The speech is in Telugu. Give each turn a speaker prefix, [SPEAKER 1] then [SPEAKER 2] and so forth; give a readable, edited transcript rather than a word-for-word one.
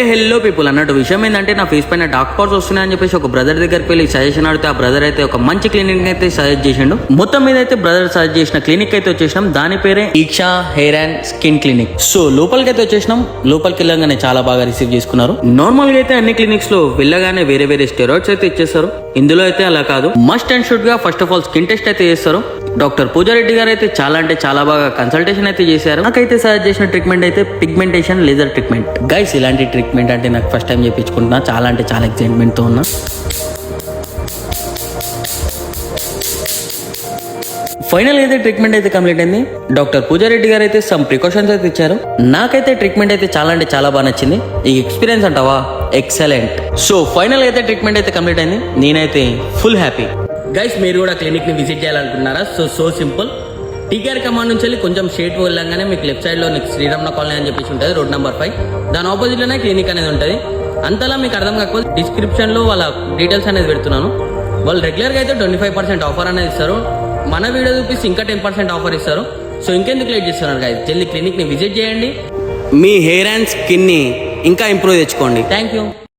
[SPEAKER 1] హెల్లో పీపుల్ అన్నట్టు విషయం ఏంటంటే నా ఫేస్ పైన డార్క్ స్పాట్స్ వస్తున్నాయని చెప్పేసి ఒక బ్రదర్ దగ్గరికి వెళ్ళి సజెషన్ అడితే ఆ బ్రదర్ అయితే ఒక మంచి క్లినిక్ అయితే సజెస్ట్ చేసిండు. మొత్తం మీద అయితే బ్రదర్ సజెస్ట్ చేసిన క్లినిక్ అయితే వచ్చేసినాం. దాని పేరే Eeksha hair and skin clinic. So లోపలికి అయితే వచ్చేసినాం. లోపలికి వెళ్ళగానే చాలా బాగా రిసీవ్ చేసుకున్నారు. నార్మల్ గా అయితే అన్ని క్లినిక్స్ లో వెళ్ళగానే వేరే వేరే స్టెరాయిడ్స్ అయితే ఇచ్చేస్తారు. ఇందులో అయితే అలా కాదు. మస్ట్ అండ్ షుడ్ గా first of all skin test అయితే చేస్తారు. డాక్టర్ పూజారెడ్డి గారు అయితే చాలా అంటే చాలా బాగా కన్సల్టేషన్ అయితే చేశారు. నాకైతే సజెస్ట్ చేసిన ట్రీట్మెంట్ అయితే పిగ్మెంటేషన్ లేజర్ ట్రీట్మెంట్. గైస్ ఇలాంటి ట్రీట్మెంట్ అంటే నాకు ఫస్ట్ టైం చేయించుకుంటున్నా. చాలా అంటే చాలా ఎక్సైట్మెంట్ తో ఉన్నా. ఫైనల్ అయితే ట్రీట్మెంట్ అయితే కంప్లీట్ అయింది. డాక్టర్ పూజారెడ్డి గారు అయితే సమ్ ప్రికాషన్స్ అయితే ఇచ్చారు. నాకైతే ట్రీట్మెంట్ అయితే చాలా అంటే చాలా బాగా నచ్చింది. ఈ ఎక్స్పీరియన్స్ అంటావా ఎక్సలెంట్. సో ఫైనల్ అయితే ట్రీట్మెంట్ అయితే కంప్లీట్ అయింది. నేనైతే ఫుల్ హ్యాపీ. గైస్ మీరు కూడా క్లినిక్ ని విజిట్ చేయాలనుకుంటున్నారా? So simple. టీకేఆర్ కమాండ్ నుంచి వెళ్ళి కొంచెం స్ట్రేట్ వెళ్ళంగానే మీకు లెఫ్ట్ సైడ్ లో శ్రీరామన కాలనీ అని చెప్పేసి ఉంటుంది, రోడ్ నెంబర్ 5. దాని ఆపోజిట్ లోనే క్లినిక్ అనేది ఉంటుంది. అంతలా మీకు అర్థం కాకపోతే డిస్క్రిప్షన్ లో వాళ్ళ డీటెయిల్స్ అనేది పెడుతున్నాను. వాళ్ళు రెగ్యులర్ గా అయితే 25% ఆఫర్ అనేది ఇస్తారు. మన వీడియో చూపిస్తే ఇంకా 10% ఆఫర్ ఇస్తారు. సో ఇంకెందుకు లేట్ చేస్తున్నారు గైస్, జల్దీ క్లినిక్ ని విజిట్ చేయండి. మీ హెయిర్ అండ్ స్కిన్ ని ఇంకా ఇంప్రూవ్ తెచ్చుకోండి. Thank you.